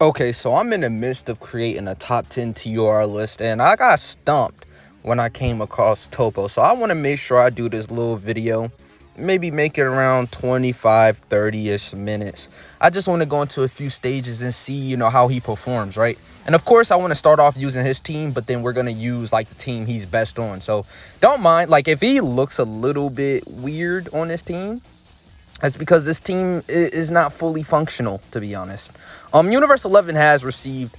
Okay, so I'm in the midst of creating a top 10 TUR list, and I got stumped when I came across Toppo. So I want to make sure I do this little video, maybe make it around 25, 30-ish minutes. I just want to go into a few stages and see, how he performs, right? And of course, I want to start off using his team, but then we're going to use like the team he's best on. So don't mind, like if he looks a little bit weird on this team, that's because this team is not fully functional, to be honest. Universe 11 has received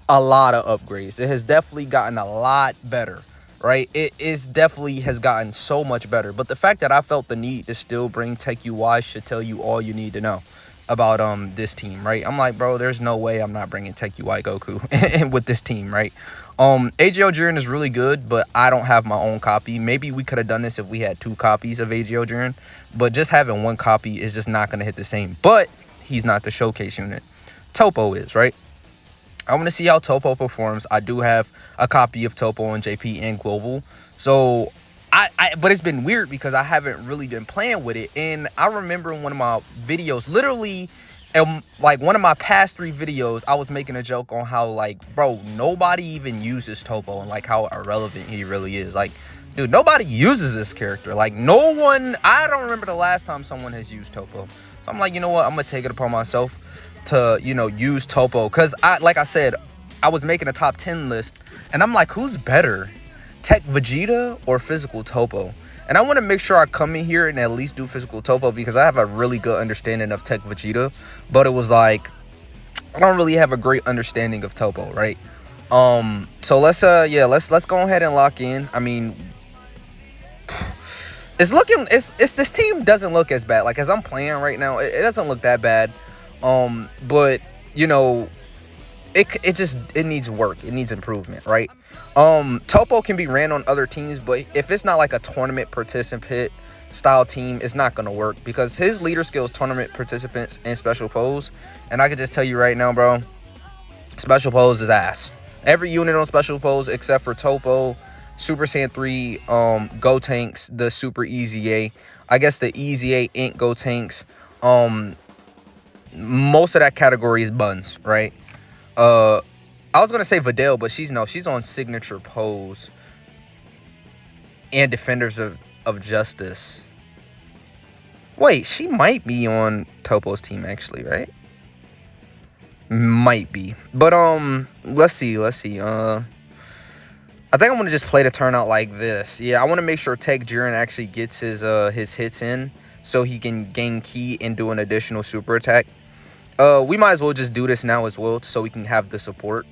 a lot of upgrades. It has definitely gotten a lot better, right? It is definitely has gotten so much better. But the fact that I felt the need to still bring Tech UI should tell you all you need to know about this team, right? I'm like, bro, there's no way I'm not bringing Tech UI Goku with this team, right? AGL Jiren is really good, but I don't have my own copy. Maybe we could have done this if we had 2 copies of AGL Jiren, but just having 1 copy is just not going to hit the same. But he's not the showcase unit. Toppo is, right? I want to see how Toppo performs. I do have a copy of Toppo on JP and Global. So, but it's been weird because I haven't really been playing with it. And I remember in one of my videos, literally, like one of my past 3 videos, I was making a joke on how, like, bro, nobody even uses Toppo and, like, how irrelevant he really is. Like, dude, nobody uses this character. Like, no one, I don't remember the last time someone has used Toppo. So I'm like, you know what? I'm going to take it upon myself to, use Toppo. Because, like I said, I was making a top 10 list, and I'm like, who's better? Tech Vegeta or Physical Toppo? And I want to make sure I come in here and at least do Physical Toppo because I have a really good understanding of Tech Vegeta, but it was like I don't really have a great understanding of Toppo, right? So let's go ahead and lock in. I mean, it's this team doesn't look as bad. Like as I'm playing right now, it doesn't look that bad. But it needs work. It needs improvement, right? Toppo can be ran on other teams, but if it's not like a tournament participant style team, it's not gonna work because his leader skills tournament participants and special pose. And I can just tell you right now, bro, special pose is ass. Every unit on special pose except for Toppo, Super Saiyan 3, Go Tanks, the Super Easy A. I guess the Easy A ain't Go Tanks. Most of that category is buns, right? I was gonna say Videl, but she's on signature pose and defenders of justice. Wait, she might be on Toppo's team actually, right? Might be, but let's see. I think I'm gonna just play the turnout like this. Yeah, I want to make sure Tech Jiren actually gets his hits in so he can gain ki and do an additional super attack. We might as well just do this now as well so we can have the support.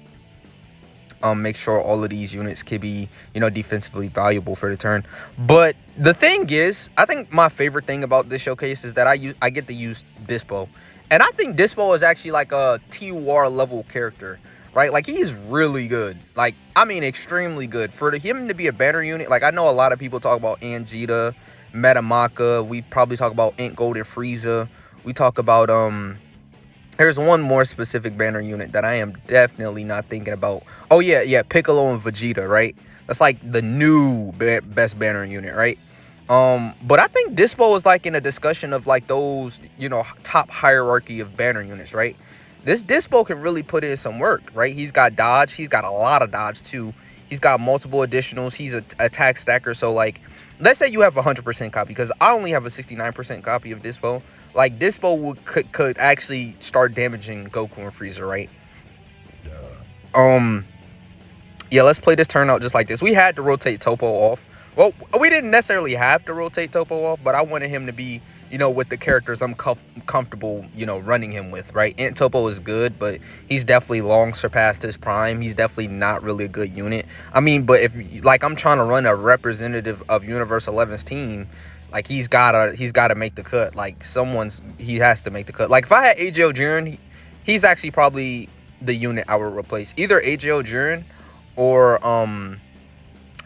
Make sure all of these units can be, defensively valuable for the turn. But the thing is, I think my favorite thing about this showcase is that I get to use Dispo. And I think Dispo is actually like a TUR level character, right? Like he's really good. Like, I mean, extremely good. For him to be a banner unit, like I know a lot of people talk about Angita, Metamaka. We probably talk about Int Golden Frieza. We talk about, there's one more specific banner unit that I am definitely not thinking about. Oh, yeah, Piccolo and Vegeta, right? That's like the new best banner unit, right? But I think Dispo is like in a discussion of like those, top hierarchy of banner units, right? This Dispo can really put in some work, right? He's got dodge. He's got a lot of dodge, too. He's got multiple additionals. He's an attack stacker. So, like, let's say you have a 100% copy, because I only have a 69% copy of Dispo. Like, Dispo could actually start damaging Goku and Frieza, right? Yeah, let's play this turnout just like this. We had to rotate Toppo off. Well, we didn't necessarily have to rotate Toppo off, but I wanted him to be, with the characters I'm comfortable, running him with, right? And Toppo is good, but he's definitely long surpassed his prime. He's definitely not really a good unit. I mean, but if, like, I'm trying to run a representative of Universe 11's team, like, he's gotta make the cut. Like, he has to make the cut. Like, if I had AGL Jiren, he's actually probably the unit I would replace. Either AGL Jiren or,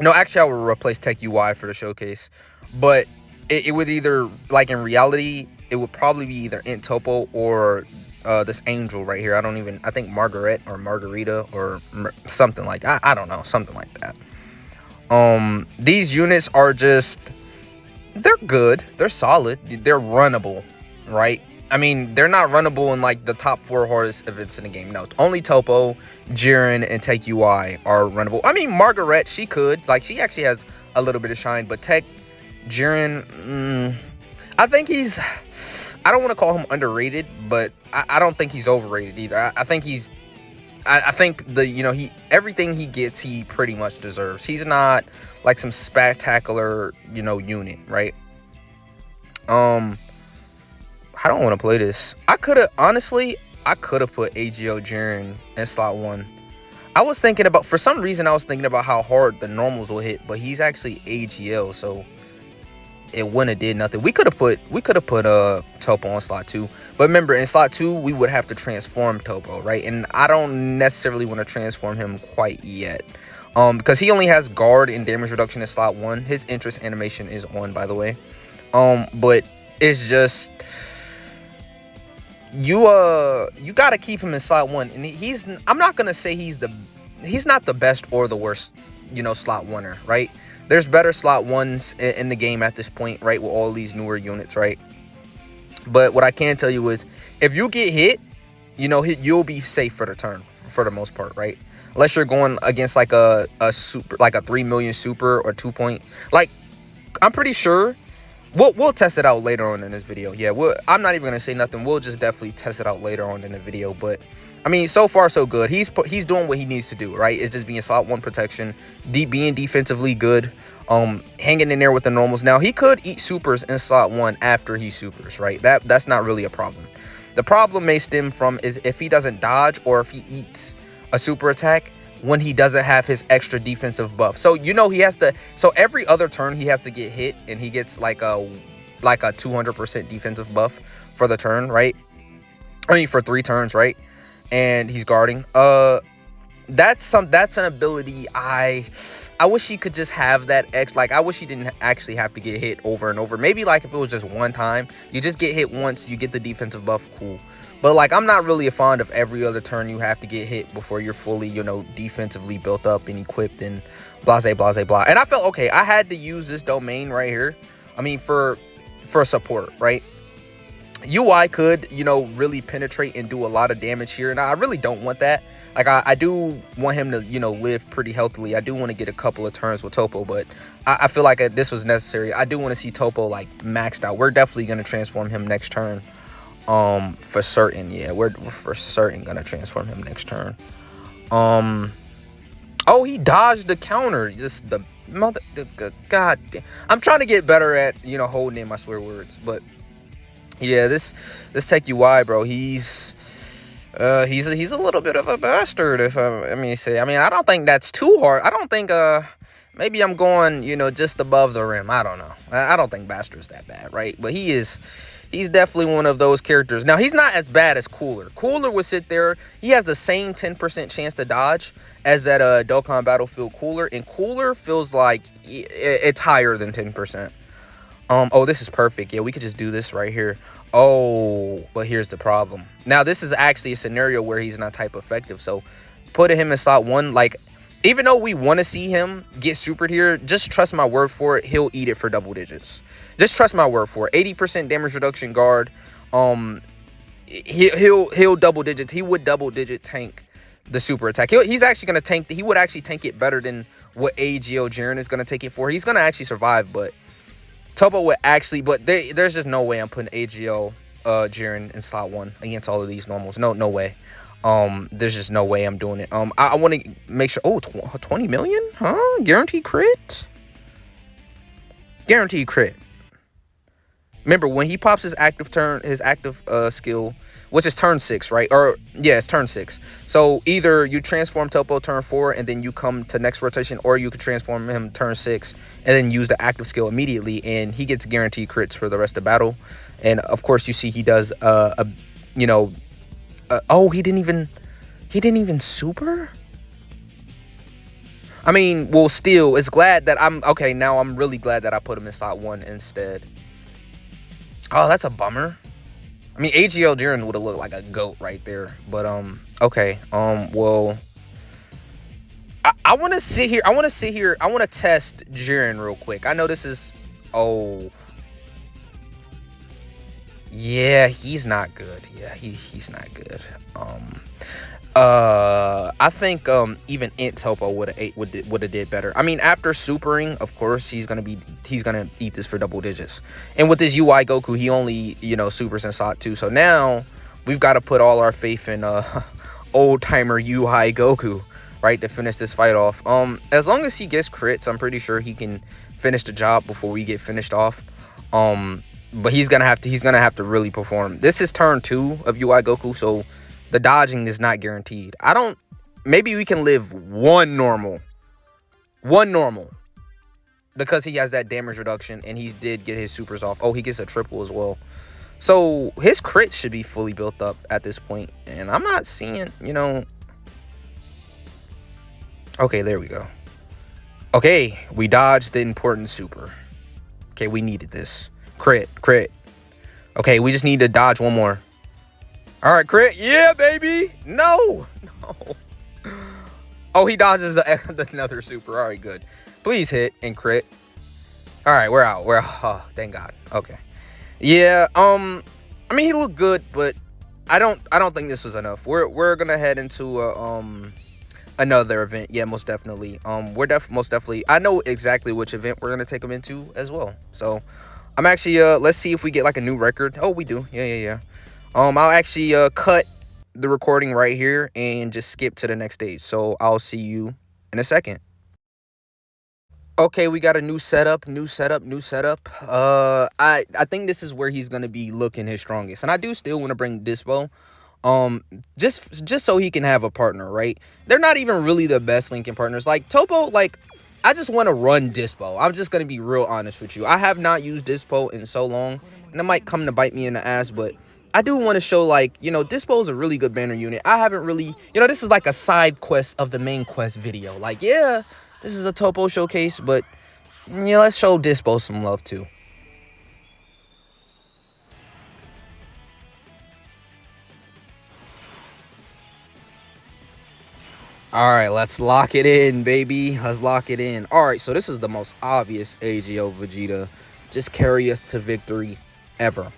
no, actually, I would replace Tech UI for the showcase. But it would either, like, in reality, it would probably be either Int Toppo or this Angel right here. I think Margaret or Margarita or something like that. I don't know, something like that. These units are just, they're good. They're solid. They're runnable, right? I mean, they're not runnable in like the top 4 hardest events in the game. No, only Toppo, Jiren, and Tech UI are runnable. I mean, Margaret, she could. Like, she actually has a little bit of shine, but Tech, Jiren, I think he's, I don't want to call him underrated, but I don't think he's overrated either. I think he's, I think everything he gets, he pretty much deserves. He's not like some spectacular, unit, right? I don't want to play this. I could have put AGO Jiren in slot 1. I was thinking about, for some reason, I was thinking about how hard the normals will hit, but he's actually AGL, so it wouldn't have did nothing. We could have put Toppo on slot 2, but remember, in slot 2 we would have to transform Toppo, right? And I don't necessarily want to transform him quite yet, because he only has guard and damage reduction in slot 1. His interest animation is on, by the way, but it's just, you gotta keep him in slot 1, and I'm not gonna say he's not the best or the worst, slot 1er, right? There's better slot 1s in the game at this point, right, with all these newer units, right? But what I can tell you is, if you get hit, you'll be safe for the turn, for the most part, right? Unless you're going against like a super, like a 3 million super or 2 point. Like, I'm pretty sure we'll test it out later on in this video. Yeah, I'm not even gonna say nothing. We'll just definitely test it out later on in the video. But I mean, so far so good. He's doing what he needs to do, right? It's just being slot 1 protection, being defensively good, hanging in there with the normals. Now, he could eat supers in slot 1 after he supers, right? That's not really a problem. The problem may stem from is if he doesn't dodge, or if he eats a super attack when he doesn't have his extra defensive buff. So he has to, so every other turn he has to get hit, and he gets like a 200% defensive buff for the turn, right? I mean, for 3 turns, right? And he's guarding. That's an ability I wish he could just have that I wish he didn't actually have to get hit over and over. Maybe like if it was just one time, you just get hit once, you get the defensive buff, cool. But like, I'm not really a fond of every other turn you have to get hit before you're fully, defensively built up and equipped and blase blase blah. And I felt okay, I had to use this domain right here, I mean, for support, right? UI could, really penetrate and do a lot of damage here, and I really don't want that. Like, I do want him to, live pretty healthily. I do want to get a couple of turns with Toppo, but I feel like this was necessary. I do want to see Toppo, like, maxed out. We're definitely going to transform him next turn. For certain, yeah. We're for certain going to transform him next turn. Oh, he dodged the counter. Just the God damn. I'm trying to get better at, holding in my swear words, but yeah, this Tech UI, bro, he's a little bit of a bastard, if I mean say. I mean, I don't think that's too hard. I don't think maybe I'm going, just above the rim. I don't know. I don't think bastard's that bad, right? But he's definitely one of those characters. Now, he's not as bad as Cooler. Cooler would sit there. He has the same 10% chance to dodge as that Dokkan Battlefield Cooler, and Cooler feels like it's higher than 10%. Oh, this is perfect. Yeah, we could just do this right here. Oh, but here's the problem. Now, this is actually a scenario where he's not type effective. So, putting him in slot 1, like, even though we want to see him get supered here, just trust my word for it. He'll eat it for double digits. Just trust my word for it. 80% damage reduction guard. He'll double digits. He would double digit tank the super attack. He's actually going to tank. He would actually tank it better than what AGO Jiren is going to take it for. He's going to actually survive, but Toppo would actually, but there's just no way I'm putting AGO Jiren in slot 1 against all of these normals. No way. There's just no way I'm doing it. I want to make sure. Oh, 20 million? Huh? Guaranteed crit? Guaranteed crit. Remember, when he pops his active skill, which is turn 6, right? Or, yeah, it's turn 6. So, either you transform Toppo turn 4 and then you come to next rotation, or you could transform him turn 6 and then use the active skill immediately, and he gets guaranteed crits for the rest of the battle. And, of course, you see he does, oh, he didn't even super? I mean, well, still, it's glad that okay, now I'm really glad that I put him in slot 1 instead. Oh, that's a bummer. I mean, AGL Jiren would have looked like a goat right there. But, okay. Well, I want to sit here. I want to test Jiren real quick. I know this is, oh. Yeah, he's not good. Yeah, he's not good. I think even Int Topo would have did better. I mean, after supering, of course, he's gonna eat this for double digits. And with this UI Goku, he only, supers in slot 2. So now we've got to put all our faith in old timer UI Goku, right, to finish this fight off. As long as he gets crits, I'm pretty sure he can finish the job before we get finished off. But he's gonna have to really perform. This is turn 2 of UI Goku, so the dodging is not guaranteed. Maybe we can live one normal, because he has that damage reduction and he did get his supers off. Oh, he gets a triple as well. So his crit should be fully built up at this point, and I'm not seeing, Okay, there we go. Okay, we dodged the important super. Okay, we needed this. Crit. Okay, we just need to dodge one more. All right, crit. Yeah, baby. No. Oh, he dodges another super. All right, good. Please hit and crit. All right, we're out. Oh, thank God. Okay. Yeah. I mean, he looked good, but I don't think this was enough. We're gonna head into another event. Yeah, most definitely. Most definitely. I know exactly which event we're gonna take him into as well. So I'm actually let's see if we get like a new record. Oh, we do. Yeah. I'll actually cut the recording right here and just skip to the next stage. So I'll see you in a second. Okay, we got a new setup. I think this is where he's gonna be looking his strongest, and I do still want to bring Dispo. Just so he can have a partner, right? They're not even really the best linking partners. Like Toppo, like I just want to run Dispo. I'm just gonna be real honest with you. I have not used Dispo in so long, and it might come to bite me in the ass, but I do want to show, like, Dispo is a really good banner unit. I haven't really, this is like a side quest of the main quest video. Like, yeah, this is a Toppo showcase, but yeah, let's show Dispo some love too. All right, let's lock it in, baby. Let's lock it in. All right, so this is the most obvious AGO Vegeta. Just carry us to victory ever.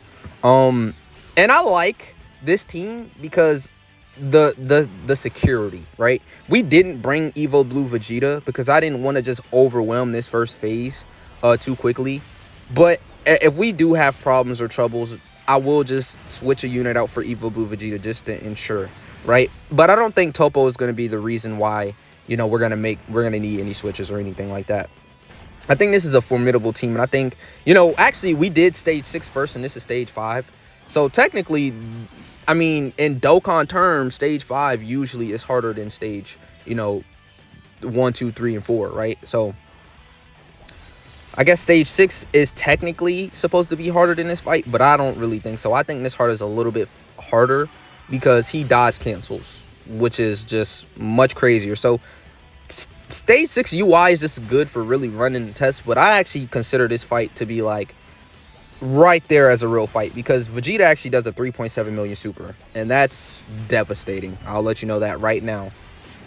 And I like this team because the security, right? We didn't bring Evo Blue Vegeta because I didn't want to just overwhelm this first phase too quickly. But if we do have problems or troubles, I will just switch a unit out for Evo Blue Vegeta just to ensure, right? But I don't think Toppo is going to be the reason why, we're going to need any switches or anything like that. I think this is a formidable team, and I think, actually we did stage 6 first, and this is stage 5. So technically, I mean, in Dokkan terms, stage 5 usually is harder than stage, 1, 2, 3, and 4, right? So I guess stage 6 is technically supposed to be harder than this fight, but I don't really think so. I think this part is a little bit harder because he dodge cancels, which is just much crazier. So stage 6 UI is just good for really running the test, but I actually consider this fight to be like right there as a real fight because Vegeta actually does a 3.7 million super, and that's devastating. I'll let you know that right now.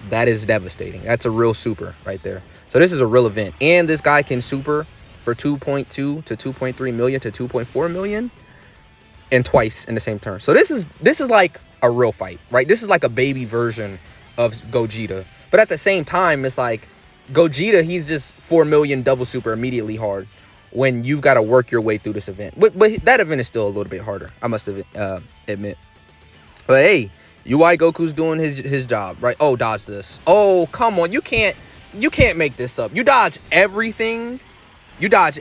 That is devastating. That's a real super right there. So this is a real event, and this guy can super for 2.2 to 2.3 million to 2.4 million and twice in the same turn. So this is like a real fight, right? This is like a baby version of Gogeta, but at the same time, it's like Gogeta, he's just 4 million double super immediately hard when you've got to work your way through this event. But that event is still a little bit harder, I must admit. But hey, UI Goku's doing his job, right? Oh, dodge this. Oh, come on. You can't make this up. You dodge everything. But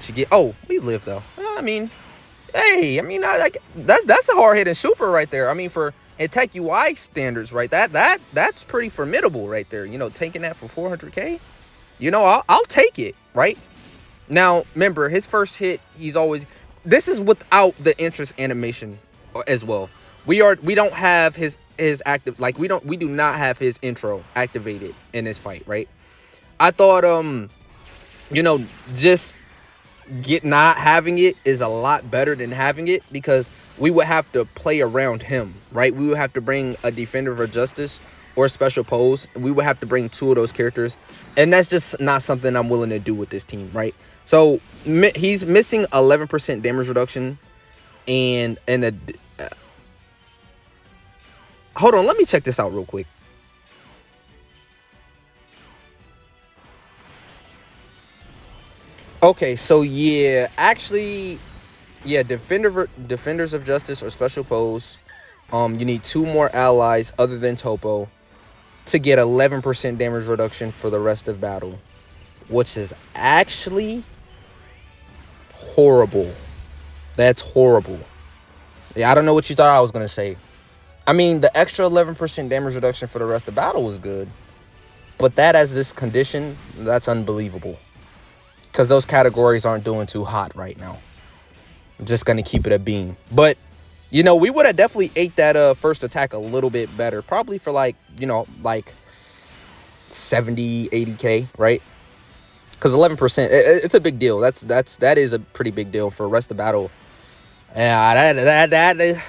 you get... Oh, we live, though. I mean, hey, I mean, that's a hard-hitting super right there. I mean, for Tech UI standards, right? That's pretty formidable right there. Taking that for 400K. I'll take it, right? Now, remember, his first hit, he's always... This is without the interest animation as well. We don't have his active... Like, we do not have his intro activated in this fight, right? I thought, just not having it is a lot better than having it because we would have to play around him, right? We would have to bring a Defender of Justice or Special Pose. We would have to bring 2 of those characters, and that's just not something I'm willing to do with this team, right? So he's missing 11% damage reduction, and a hold on, let me check this out real quick. Okay, so yeah, actually, yeah, defenders of justice or special pose. You need 2 more allies other than Toppo to get 11% damage reduction for the rest of battle, which is actually horrible. That's horrible. Yeah, I don't know what you thought I was gonna say. I mean, the extra 11% damage reduction for the rest of battle was good, but that as this condition, that's unbelievable. Because those categories aren't doing too hot right now. I'm just going to keep it a beam. But, you know, we would have definitely ate that first attack a little bit better. Probably for like, you know, like 70, 80K, right? Because 11%, it's a big deal. That is a pretty big deal for the rest of the battle. Yeah,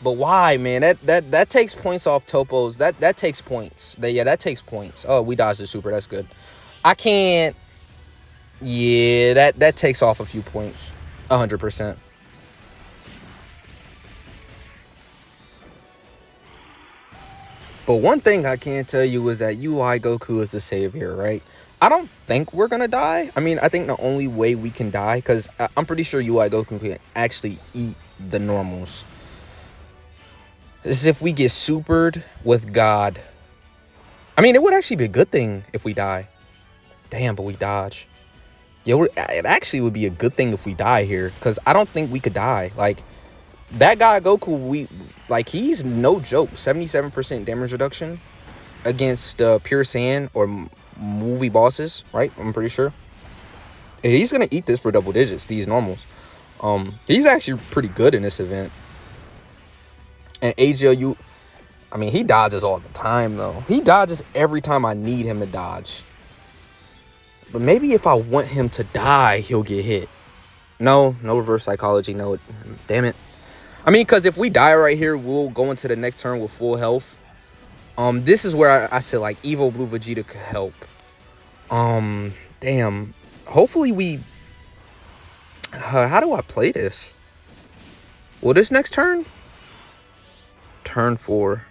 but why, man? That takes points off Toppo's. That takes points. That takes points. Oh, we dodged the super. That's good. I can't. Yeah, that takes off a few points. 100%. But one thing I can tell you is that UI Goku is the savior, right? I don't think we're gonna die. I mean, I think the only way we can die, because I'm pretty sure UI Goku can actually eat the normals, is if we get supered with God. I mean, it would actually be a good thing if we die. Damn, but we dodge. Yeah, it actually would be a good thing if we die here, because I don't think we could die. Like, that guy Goku, he's no joke. 77% damage reduction against pure Saiyan or movie bosses, right? I'm pretty sure. And he's gonna eat this for double digits, these normals. He's actually pretty good in this event. And AGLU, I mean, he dodges all the time, though. He dodges every time I need him to dodge. But maybe if I want him to die, he'll get hit. No reverse psychology. No, damn it. I mean, because if we die right here, we'll go into the next turn with full health. This is where I said, like, Evo Blue Vegeta could help. Damn. Hopefully we... how do I play this? Well, this next turn? Turn 4.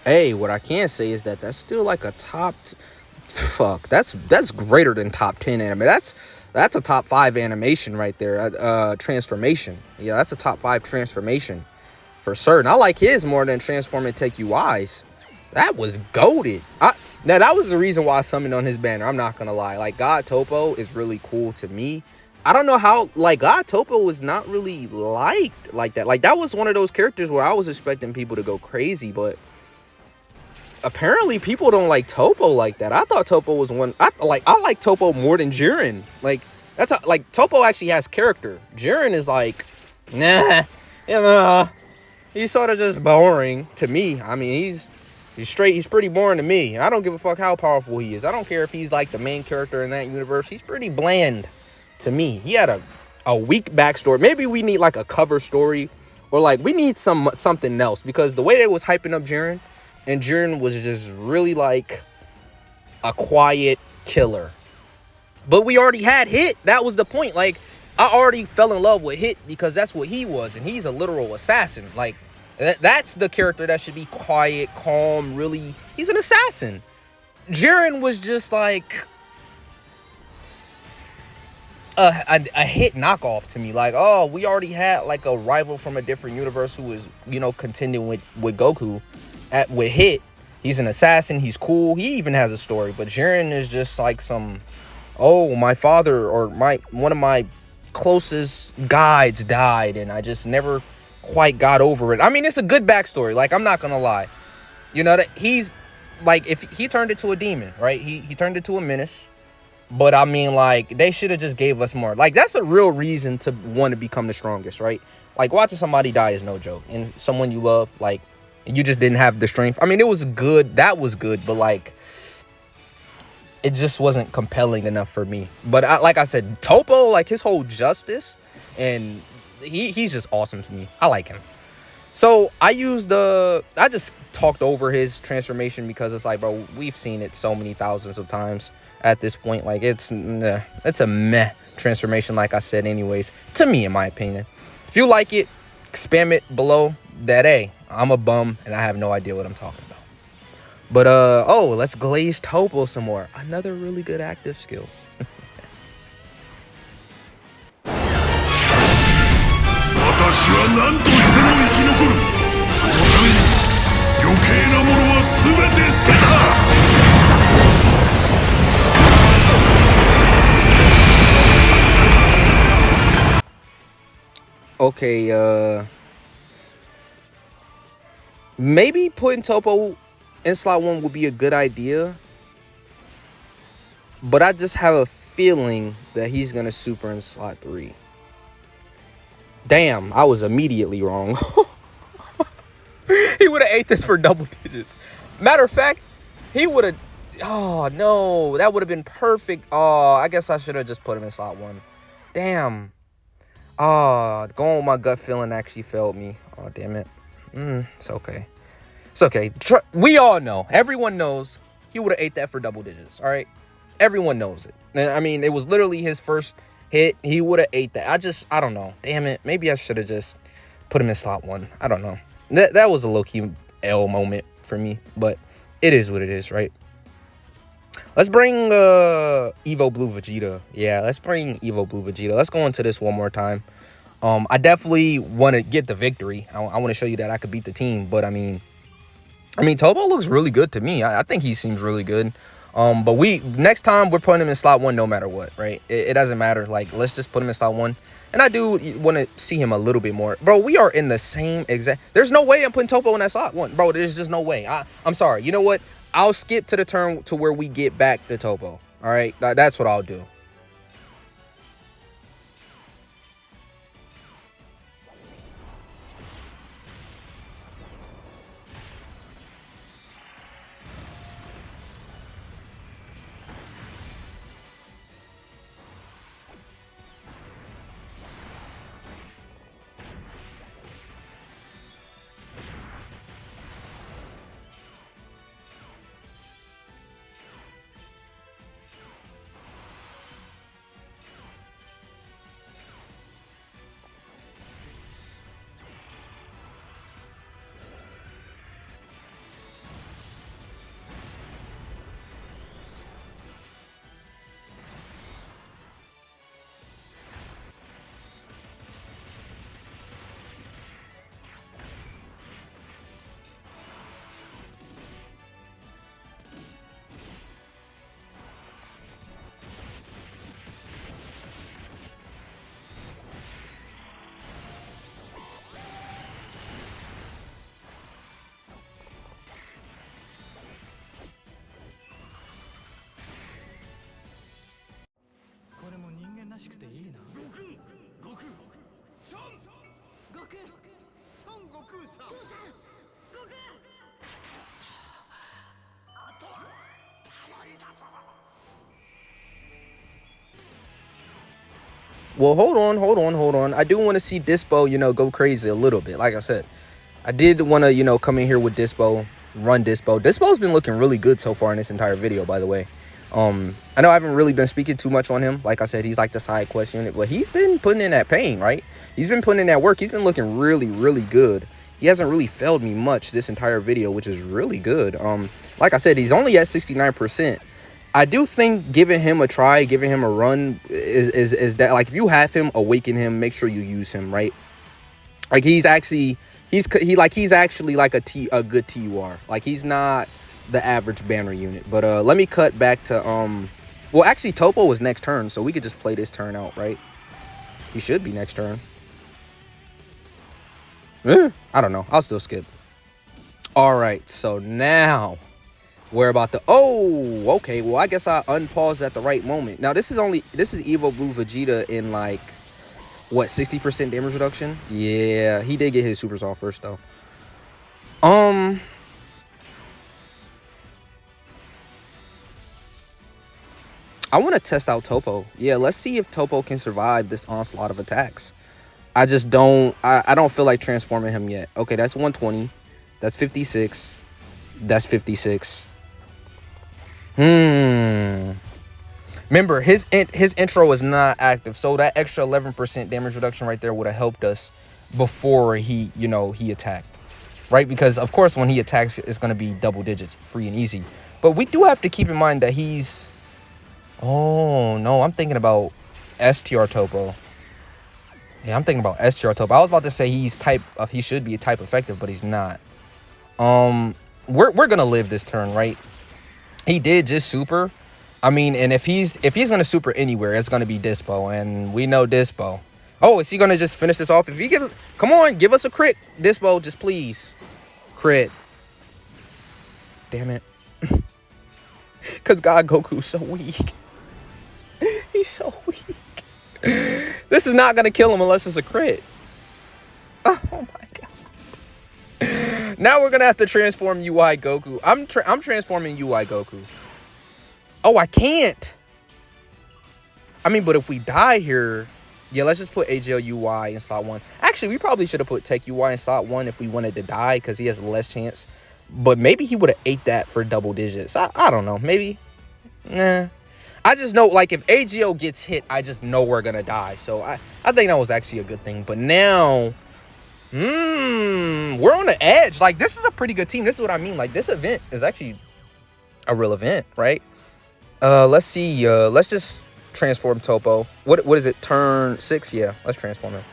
Hey, what I can say is that that's still like a top... fuck, that's greater than top 10 anime. That's a top 5 animation right there. Transformation. Yeah, that's a top 5 transformation for certain. I like his more than Transform and Take UIs. That was goated. Now, that was the reason why I summoned on his banner. I'm not gonna lie. Like, God Toppo is really cool to me. I don't know how, like, God Toppo was not really liked like that. Like, that was one of those characters where I was expecting people to go crazy, but apparently people don't like Toppo like that. I thought Toppo was one. I like Toppo more than Jiren. Like, that's like, Toppo actually has character. Jiren is like, nah, he's sort of just boring to me. I mean, he's pretty boring to me. I don't give a fuck how powerful he is. I don't care if he's like the main character in that universe. He's pretty bland to me. He had a weak backstory. Maybe we need like a cover story, or like we need something else, because the way they was hyping up Jiren, and Jiren was just really like a quiet killer. But we already had Hit. That was the point. Like, I already fell in love with Hit because that's what he was. And he's a literal assassin. Like, that's the character that should be quiet, calm, really. He's an assassin. Jiren was just like a Hit knockoff to me. Like, oh, we already had like a rival from a different universe who was, you know, contending with Goku. With Hit, he's an assassin, he's cool, he even has a story. But Jiren is just like some, oh, my father or one of my closest guides died and I just never quite got over it. I mean, it's a good backstory, like, I'm not gonna lie. You know, that he's like, if he turned into a demon, right? He turned into a menace. But I mean, like, they should have just gave us more. Like, that's a real reason to want to become the strongest, right? Like, watching somebody die is no joke. And someone you love, like, you just didn't have the strength. I mean, it was good. That was good. But, like, it just wasn't compelling enough for me. But, like I said, Toppo, like, his whole justice, and he's just awesome to me. I like him. So, I just talked over his transformation because it's like, bro, we've seen it so many thousands of times at this point. Like, it's a meh transformation, like I said, anyways, to me, in my opinion. If you like it, spam it below that. I'm a bum and I have no idea what I'm talking about. But oh, let's glaze Toppo some more. Another really good active skill. Okay, maybe putting Toppo in slot 1 would be a good idea. But I just have a feeling that he's going to super in slot 3. Damn, I was immediately wrong. He would have ate this for double digits. Matter of fact, he would have... Oh, no. That would have been perfect. Oh, I guess I should have just put him in slot 1. Damn. Oh, going with my gut feeling actually failed me. Oh, damn it. It's okay. It's okay. We all know. Everyone knows he would have ate that for double digits. All right? Everyone knows it. I mean, it was literally his first hit. He would have ate that. I don't know. Damn it. Maybe I should have just put him in slot 1. I don't know. That was a low-key L moment for me. But it is what it is, right? Let's bring Evo Blue Vegeta. Yeah, let's bring Evo Blue Vegeta. Let's go into this one more time. I definitely want to get the victory. I want to show you that I could beat the team. But, I mean, Toppo looks really good to me. I think he seems really good. But next time we're putting him in slot 1 no matter what, right? It doesn't matter. Like, let's just put him in slot 1. And I do want to see him a little bit more. Bro, we are in the same exact... There's no way I'm putting Toppo in that slot 1. Bro, there's just no way. I'm sorry. You know what? I'll skip to the turn to where we get back to Toppo. All right? That's what I'll do. Well, hold on. I do want to see Dispo, go crazy a little bit. Like I said, I did want to, come in here with Dispo, run Dispo. Dispo's been looking really good so far in this entire video, by the way. I know I haven't really been speaking too much on him. Like I said, he's like the side quest unit, but he's been putting in that pain, right? He's been putting in that work. He's been looking really, really good. He hasn't really failed me much this entire video, which is really good. Like I said, he's only at 69%. I do think giving him a try, giving him a run is that, like, if you have him, awaken him, make sure you use him, right? Like, he's actually like a good TUR. Like, he's not the average banner unit. But let me cut back to well, actually Toppo was next turn, so we could just play this turn out, right? He should be next turn. I don't know. I'll still skip. All right, so now we're about to... Oh, okay. Well, I guess I unpaused at the right moment. Now, this is Evo Blue Vegeta in, like... what, 60% damage reduction? Yeah, he did get his supers off first though. I want to test out Toppo. Yeah, let's see if Toppo can survive this onslaught of attacks. I just don't, I don't feel like transforming him yet. Okay, that's 120. That's 56. That's 56. Remember, his intro is not active, so that extra 11% damage reduction right there would have helped us before he, you know, he attacked. Right? Because, of course, when he attacks, it's going to be double digits, free and easy. But we do have to keep in mind that he's... Oh, no, I'm thinking about STR Toppo. Yeah, I'm thinking about STR Toppo. I was about to say he's he should be type effective, but he's not. We're going to live this turn, right? He did just super. I mean, and if he's going to super anywhere, it's going to be Dispo, and we know Dispo. Oh, is he going to just finish this off? If he gives... Come on, give us a crit, Dispo, just please. Crit. Damn it. Because God Goku's so weak. He's so weak. This is not going to kill him unless it's a crit. Oh, my God. Now we're going to have to transform UI Goku. I'm transforming UI Goku. Oh, I can't. I mean, but if we die here... Yeah, let's just put AGL UI in slot 1. Actually, we probably should have put Tech UI in slot 1 if we wanted to die, because he has less chance. But maybe he would have ate that for double digits. I don't know. Maybe. Nah. I just know, like, if AGO gets hit, I just know we're going to die. So I think that was actually a good thing. But now, we're on the edge. Like, this is a pretty good team. This is what I mean. Like, this event is actually a real event, right? Let's see. Let's just transform Toppo. What is it? Turn 6? Yeah, let's transform him.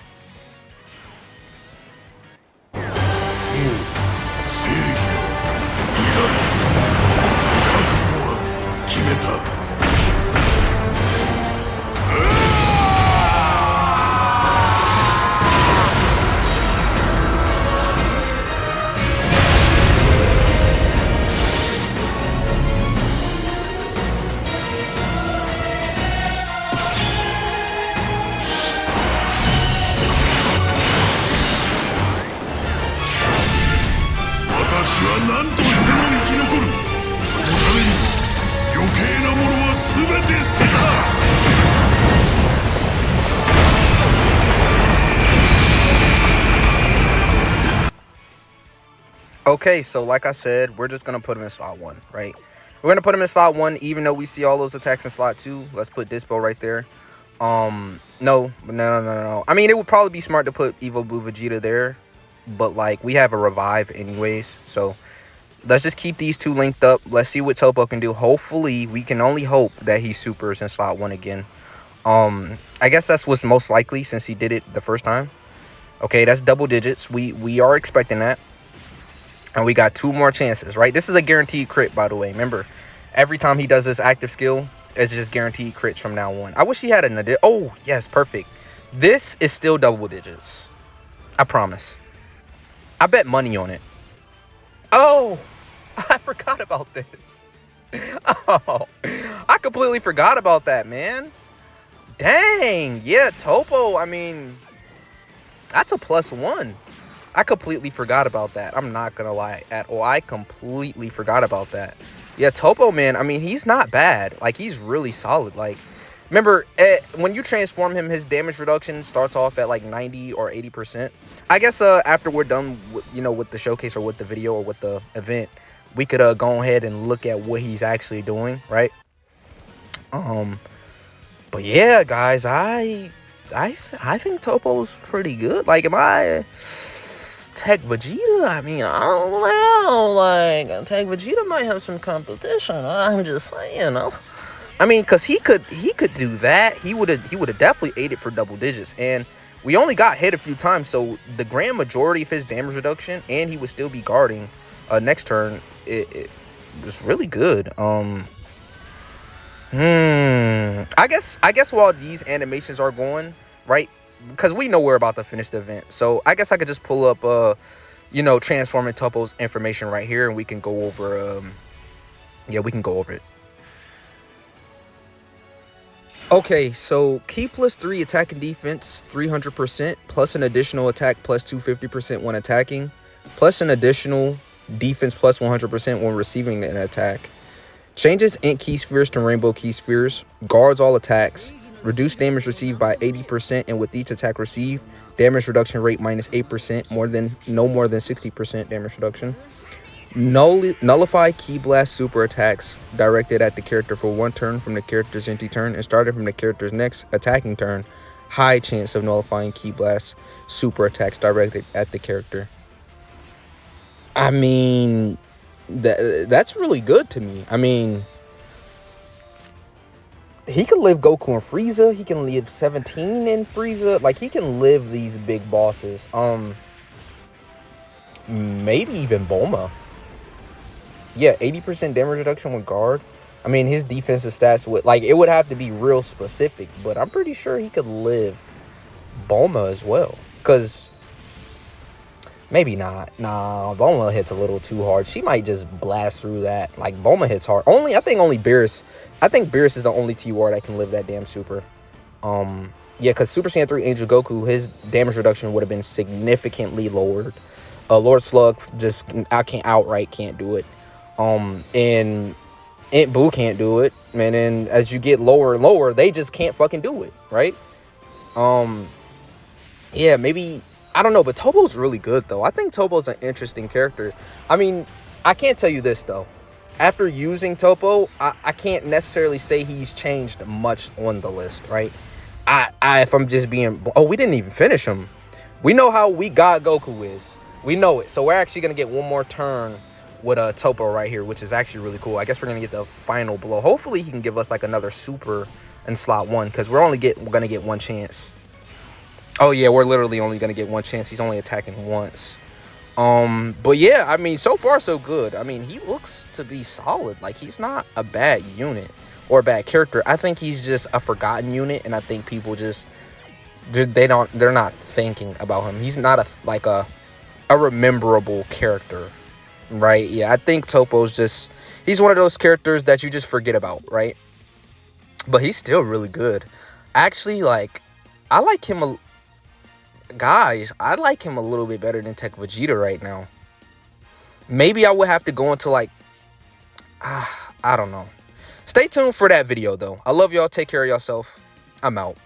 Okay, so like I said, we're just going to put him in slot 1, right? We're going to put him in slot 1, even though we see all those attacks in slot 2. Let's put Dispo right there. No. I mean, it would probably be smart to put Evo Blue Vegeta there, but, like, we have a revive anyways. So, let's just keep these two linked up. Let's see what Toppo can do. Hopefully, we can only hope that he supers in slot 1 again. I guess that's what's most likely since he did it the first time. Okay, that's double digits. We are expecting that. And we got 2 more chances, right? This is a guaranteed crit, by the way. Remember, every time he does this active skill, it's just guaranteed crits from now on. I wish he had an... Oh, yes, perfect. This is still double digits. I promise. I bet money on it. Oh, I forgot about this. Oh, I completely forgot about that, man. Dang. Yeah, Toppo, I mean, that's a +1. I completely forgot about that. I'm not going to lie at all. I completely forgot about that. Yeah, Toppo, man, I mean, he's not bad. Like, he's really solid. Like, remember, when you transform him, his damage reduction starts off at, like, 90 or 80%. I guess after we're done, with the showcase or with the video or with the event, we could go ahead and look at what he's actually doing, right? But, yeah, guys, I think Toppo's pretty good. Like, am I... Tech Vegeta, I mean, I don't know, like, Tech Vegeta might have some competition. I'm just saying, I mean, because he could do that. He would have definitely ate it for double digits, and we only got hit a few times, so the grand majority of his damage reduction, and he would still be guarding next turn. It was really good. I guess while these animations are going, right? Because we know we're about to finish the event. So I guess I could just pull up, transforming Toppo's information right here. And we can go over, we can go over it. Okay, so key plus 3 attack and defense 300%, plus an additional attack plus 250% when attacking, plus an additional defense plus 100% when receiving an attack. Changes int key spheres to rainbow key spheres, guards all attacks, reduce damage received by 80%, and with each attack received, damage reduction rate minus 8%, no more than 60% damage reduction. Nullify Key Blast super attacks directed at the character for 1 turn from the character's empty turn and starting from the character's next attacking turn. High chance of nullifying Key Blast super attacks directed at the character. I mean, that's really good to me. I mean, he can live Goku and Frieza. He can live 17 in Frieza. Like, he can live these big bosses. Maybe even Bulma. Yeah, 80% damage reduction with guard. I mean, his defensive stats would, like, it would have to be real specific, but I'm pretty sure he could live Bulma as well. Because maybe not. Nah, Bulma hits a little too hard. She might just blast through that. Like, Bulma hits hard. I think Beerus. I think Beerus is the only T-War that can live that damn super. Yeah, because Super Saiyan 3 Angel Goku, his damage reduction would have been significantly lowered. Lord Slug just outright can't do it. And Aunt Boo can't do it. And then as you get lower and lower, they just can't fucking do it, right? Yeah, maybe, I don't know, but Toppo's really good, though. I think Toppo's an interesting character. I mean, I can't tell you this, though. After using Toppo, I can't necessarily say he's changed much on the list, right? If I'm just being... Oh, we didn't even finish him. We know how weak God Goku is. We know it. So we're actually going to get one more turn with a Toppo right here, which is actually really cool. I guess we're going to get the final blow. Hopefully he can give us like another super in slot 1, because we're going to get one chance. Oh yeah, we're literally only going to get one chance. He's only attacking once. But yeah, I mean, so far so good. I mean, he looks to be solid. Like, he's not a bad unit or a bad character. I think he's just a forgotten unit, and I think people just they're not thinking about him. He's not a rememberable character. Right, yeah, I think Toppo's he's one of those characters that you just forget about, right? But he's still really good. Actually, like, I like him I like him a little bit better than Tech Vegeta right now. Maybe I would have to go into, like, I don't know. Stay tuned for that video, though. I love y'all. Take care of yourself. I'm out.